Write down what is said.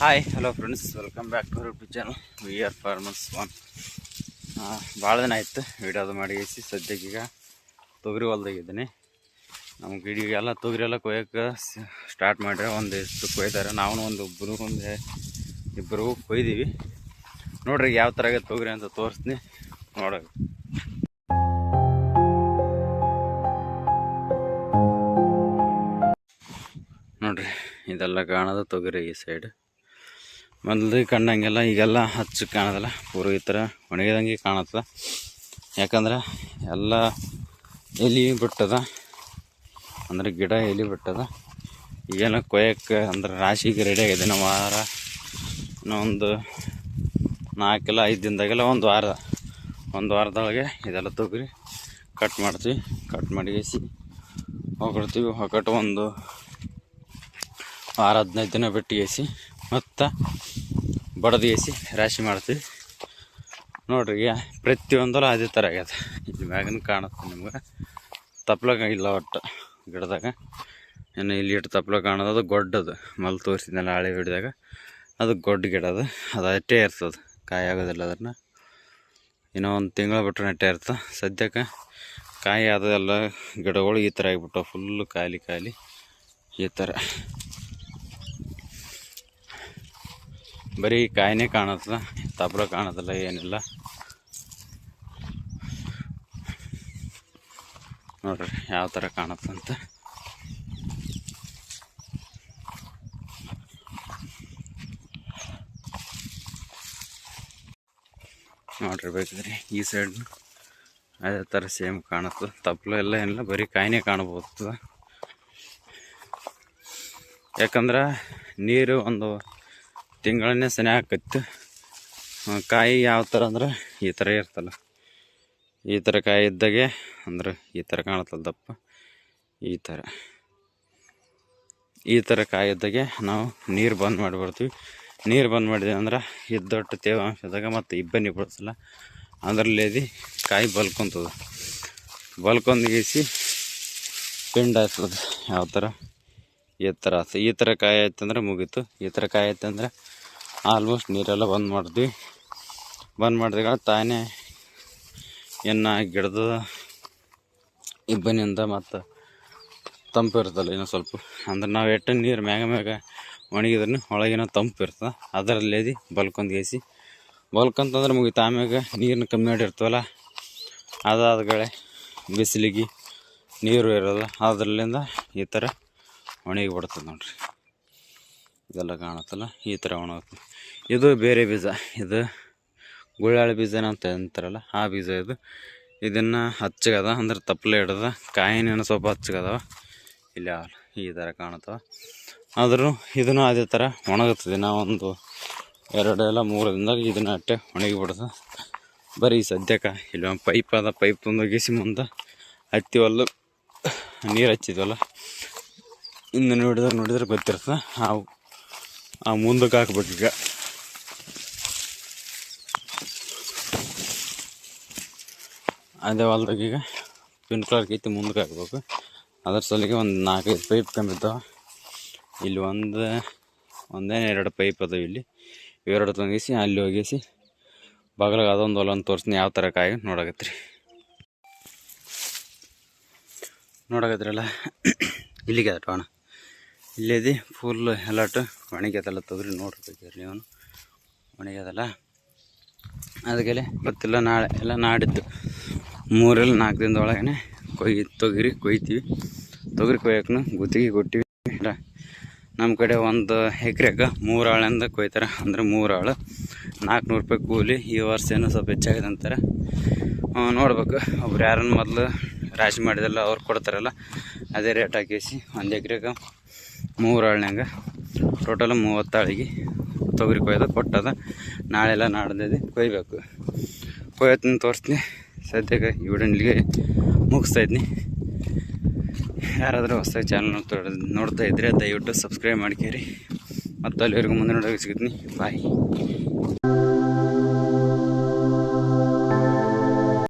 Hi hello friends, welcome back to YouTube channel we are farmers one. ಭಾಳ ದಿನ ಆಯಿತು ವಿಡಿಯೋದು ಮಾಡಿ ಸದ್ಯಕ್ಕೀಗ ತೊಗರಿ ಹೊಲ್ದಾಗಿದ್ದೀನಿ. ನಮ್ಮ ಗಿಡಿಗೆಲ್ಲ ತೊಗರಿ ಎಲ್ಲ ಕೊಯ್ಯೋಕ್ಕೆ ಸ್ಟಾರ್ಟ್ ಮಾಡ್ರೆ ಒಂದಿಷ್ಟು ಕೊಯ್ತಾರೆ. ನಾವು ಇಬ್ಬರು ಕೊಯ್ದೀವಿ. ನೋಡ್ರಿ ಯಾವ ಥರ ಆಗೈತೆ ತೊಗರಿ ಅಂತ ತೋರಿಸ್ತೀನಿ ನೋಡೋದು. ನೋಡ್ರಿ ಇದೆಲ್ಲ ಕಾಣೋದು ತೊಗರಿ ಈ ಸೈಡ್. ಮೊದಲು ಕಂಡಂಗೆಲ್ಲ ಈಗೆಲ್ಲ ಹಚ್ಚು ಕಾಣೋದಿಲ್ಲ, ಪೂರ ಈ ಥರ ಒಣಗಿದಂಗೆ ಕಾಣುತ್ತೆ. ಯಾಕಂದ್ರೆ ಎಲ್ಲ ಎಲೆ ಬಿಟ್ಟದ, ಅಂದ್ರೆ ಗಿಡ ಎಲೆ ಬಿಟ್ಟದ. ಈಗೇನೋ ಕೊಯ್ಯಕ್ಕೆ ಅಂದ್ರೆ ರಾಶಿಗೆ ರೆಡಿ ಆಗಿದೆ. ನಾವು ವಾರ ಇನ್ನೊಂದು 4 ಇಲ್ಲ 5 ದಿನದಾಗೆಲ್ಲ ಒಂದು ವಾರದೊಳಗೆ ಇದೆಲ್ಲ ತೊಗರಿ ಕಟ್ ಮಾಡ್ತೀವಿ. ಕಟ್ ಮಾಡಿಸಿ ಹೋಗಿಡ್ತೀವಿ. ಹೊಗಟ್ಟು ಒಂದು ವಾರ 15 ದಿನ ಬಿಟ್ಟಿಗೆಸಿ ಮತ್ತು ಬಡ್ದು ರಾಶಿ ಮಾಡ್ತೀವಿ. ನೋಡ್ರಿ ಈಗ ಪ್ರತಿಯೊಂದಲ್ಲ ಅದೇ ಥರ ಆಗ್ಯದ. ಇಲ್ಲಿ ಮ್ಯಾಗನ ಕಾಣುತ್ತೆ ನಿಮ್ಗೆ. ತಪ್ಲಾಗ ಇಲ್ಲ ಒಟ್ಟು ಗಿಡದಾಗ. ಇನ್ನು ಇಲ್ಲಿ ಇಟ್ಟು ತಪ್ಲ ಕಾಣೋದು, ಅದು ಗೊಡ್ಡದು ಮಲ್ ತೋರಿಸಿದ್ನಲ್ಲ ಹಳೆ ಹಿಡಿದಾಗ, ಅದು ಗೊಡ್ಡ ಗಿಡ. ಅದು ಅಟ್ಟೇ ಇರ್ತದೆ, ಕಾಯಿ ಆಗೋದಿಲ್ಲ. ಅದನ್ನು ಇನ್ನೂ ಒಂದು ತಿಂಗಳು ಬಿಟ್ಟರೆ ಅಟ್ಟೇ ಇರ್ತದೆ. ಸದ್ಯಕ್ಕೆ ಕಾಯಿ ಆದೆಲ್ಲ ಗಿಡಗಳು ಈ ಥರ ಆಗಿಬಿಟ್ಟು ಫುಲ್ಲು ಖಾಲಿ ಈ ಥರ. ಬರೀ ಕಾಯಿನೇ ಕಾಣುತ್ತದೆ, ತಪ್ಪಲ ಕಾಣೋದಿಲ್ಲ, ಏನಿಲ್ಲ. ನೋಡ್ರಿ ಯಾವ ಥರ ಕಾಣುತ್ತಂತ. ನೋಡ್ರಿ ಬೇಕಿದ್ರಿ ಈ ಸೈಡ್ ಅದೇ ಥರ ಸೇಮ್ ಕಾಣುತ್ತೆ. ತಪ್ಪಲ ಎಲ್ಲ ಏನಿಲ್ಲ, ಬರೀ ಕಾಯಿನೇ ಕಾಣಬಹುದು. ಯಾಕಂದ್ರೆ ನೀರು ಒಂದು ತಿಂಗಳನ್ನೇ ಸನಿ ಹಾಕತ್ತು. ಕಾಯಿ ಯಾವ ಥರ ಅಂದ್ರೆ ಈ ಥರ ಇರ್ತಲ್ಲ, ಈ ಥರ ಕಾಯಿ ಇದ್ದಾಗೆ ಅಂದ್ರೆ ಈ ಥರ ಕಾಣುತ್ತಲ್ಲ ದಪ್ಪ. ಈ ಥರ ಕಾಯಿ ಇದ್ದಾಗೆ ನಾವು ನೀರು ಬಂದ್ ಮಾಡಿಬಿಡ್ತೀವಿ. ನೀರು ಬಂದ್ ಮಾಡಿದೆ ಅಂದ್ರೆ ಇದ್ದೊಟ್ಟು ತೇವಾಂಶದಾಗ ಮತ್ತು ಇಬ್ಬನಿ ಬಿಡಿಸಲ್ಲ, ಅದರಲ್ಲೇದಿ ಕಾಯಿ ಬಲ್ಕೊಂದಿಗಿಸಿ ಪಿಂಡ ಆಗ್ತದೆ. ಯಾವ ಥರ ಈ ಥರ ಕಾಯಿ ಆಯ್ತಂದ್ರೆ ಮುಗೀತು. ಈ ಥರ ಕಾಯಿ ಆಯ್ತಂದ್ರೆ ಆಲ್ಮೋಸ್ಟ್ ನೀರೆಲ್ಲ ಬಂದ್ ಮಾಡ್ತೀವಿ. ಬಂದ್ ಮಾಡಿದಾಗ ತಾನೇ ಗಿಡದ ಇಬ್ಬನಿಯಿಂದ ಮತ್ತು ತಂಪು ಇರ್ತಲ್ಲ ಇನ್ನೂ ಸ್ವಲ್ಪ. ಅಂದ್ರೆ ನಾವು ಎಟ್ಟು ನೀರು ಮ್ಯಾಗ ಒಣಗಿದ್ರೂ ಒಳಗಿನ ತಂಪು ಇರ್ತದೆ. ಅದರಲ್ಲೇದಿ ಬಲ್ಕೊಂತಂದ್ರೆ ಮುಗೀತು. ಆಮ್ಯಾಗ ನೀರನ್ನ ಕಮ್ಮಿ ಮಾಡಿರ್ತೀವಲ್ಲ, ಅದಾದಗಳೇ ಬಿಸಿಲಿಗೆ ನೀರು ಇರೋಲ್ಲ, ಅದರಲ್ಲಿಂದ ಈ ಥರ ಒಣಗಿ ಬಿಡ್ತದೆ. ನೋಡ್ರಿ ಇದೆಲ್ಲ ಕಾಣುತ್ತಲ್ಲ, ಈ ಥರ ಒಣಗುತ್ತೆ. ಇದು ಬೇರೆ ಬೀಜ, ಇದು ಗುಳ್ಳಾಳಿ ಬೀಜನ ಅಂತ ಅಂತಾರಲ್ಲ, ಆ ಬೀಜ ಇದು. ಇದನ್ನು ಹಚ್ಚಗದ ಅಂದ್ರೆ ತಪ್ಪಲೆ ಹಿಡ್ದ ಕಾಯಿನ ಸ್ವಲ್ಪ ಹಚ್ಚಗದವ. ಇಲ್ಲಿ ಈ ಥರ ಕಾಣುತ್ತವ. ಆದರೂ ಇದನ್ನು ಅದೇ ಥರ ಒಣಗುತ್ತದೆ. ನಾವು ಒಂದು 2 ಇಲ್ಲ 3 ದಿನದಾಗ ಇದನ್ನು ಅಟ್ಟೆ ಒಣಗಿಬಿಡ್ತದೆ. ಬರೀ ಸದ್ಯಕ್ಕೆ ಇಲ್ಲಿ ಒಂದು ಪೈಪ್ ಅದ, ಪೈಪ್ ತಂದೋಗಿಸಿ ಮುಂದೆ ಹತ್ತಿವಲ್ಲ ನೀರು ಹಚ್ಚಿದ್ವಲ್ಲ, ಇನ್ನು ನೋಡಿದ್ರೆ ಗೊತ್ತಿರ್ತದೆ. ಆ ಮುಂದಕ್ಕೆ ಹಾಕ್ಬೇಕೀಗ. ಅದೇ ಹೊಲ್ದಾಗೀಗ ಪಿನ್ಕ್ಲರ್ ಕೈತಿ ಮುಂದಕ್ಕೆ ಹಾಕ್ಬೇಕು. ಅದ್ರ ಸಲಿಗೆ ಒಂದು 4-5 ಪೈಪ್ ಕಂಬಿದ್ದಾವೆ. ಇಲ್ಲಿ ಒಂದೇ 2 ಪೈಪ್ ಅದಾವೆ. ಇಲ್ಲಿ ಇವೆರಡು ತಂಗಿಸಿ ಅಲ್ಲಿ ಹೋಗಿಸಿ ಬಾಗಿಲಾಗ ಅದೊಂದು ಹೊಲ ತೋರಿಸ್ತೀನಿ ಯಾವ ಥರ ಕಾಯಿ ನೋಡಕತ್ರಿಲ್ಲ. ಇಲ್ಲಿಗೆ ಅಣ್ಣ, ಇಲ್ಲೇದಿ ಫುಲ್ ಎಲ್ಲಟು ಒಣಗ್ಯದಲ್ಲ ತೊಗರಿ. ನೋಡ್ರಿ ನೀವು ಒಣಗ್ಯದಲ್ಲ. ಅದಕ್ಕೆ ಗೊತ್ತಿಲ್ಲ, ನಾಳೆ ಎಲ್ಲ ನಾಡಿದ್ದು 3 ಇಲ್ಲ 4 ದಿನದೊಳಗೇ ತೊಗರಿ ಕೊಯ್ತೀವಿ. ತೊಗರಿ ಕೊಯ್ಯಕ್ಕೂ ಗುತ್ತಿಗೆ ಕೊಟ್ಟಿವಿ. ನಮ್ಮ ಕಡೆ ಒಂದು ಎಕರೆಗೆ 3 ಆಳಿಂದ ಕೊಯ್ತಾರೆ. ಅಂದರೆ 3 ಆಳು 400 ರೂಪಾಯಿ ಕೂಲಿ. ಈ ವರ್ಷ ಏನೋ ಸ್ವಲ್ಪ ಹೆಚ್ಚಾಗಿದೆ ಅಂತಾರೆ. ನೋಡ್ಬೇಕು, ಒಬ್ರು ಯಾರನ್ನು ಮೊದಲು ರಾಶಿ ಮಾಡಿದಲ್ಲ ಅವ್ರು ಕೊಡ್ತಾರಲ್ಲ, ಅದೇ ರೇಟ್ ಹಾಕಿಸಿ 1 ಎಕರೆಗೆ 3 ಆಳ್ನಾಗ ಟೋಟಲ್ 30 ಆಳಿಗೆ ತೊಗರಿ ಕೊಟ್ಟದ. ನಾಳೆಲ್ಲ ನಾಡ್ದು ಕೊಯ್ಬೇಕು. ಕೊಯ್ಯತ್ನ ತೋರಿಸ್ತೀನಿ. ಸದ್ಯಕ್ಕೆ ಈ ವಿಡಿಯೋ ಇಲ್ಲಿಗೆ ಮುಗಿಸ್ತಾಯಿದ್ನಿ. ಯಾರಾದರೂ ಹೊಸದಾಗಿ ಚಾನಲ್ ನೋಡ್ತಾ ಇದ್ದರೆ ದಯವಿಟ್ಟು ಸಬ್ಸ್ಕ್ರೈಬ್ ಮಾಡ್ಕೇರಿ. ಮತ್ತು ಅಲ್ಲಿವರೆಗೂ ಮುಂದೆ ನೋಡೋಕೆ ಸಿಗ್ತೀನಿ. ಬಾಯ್.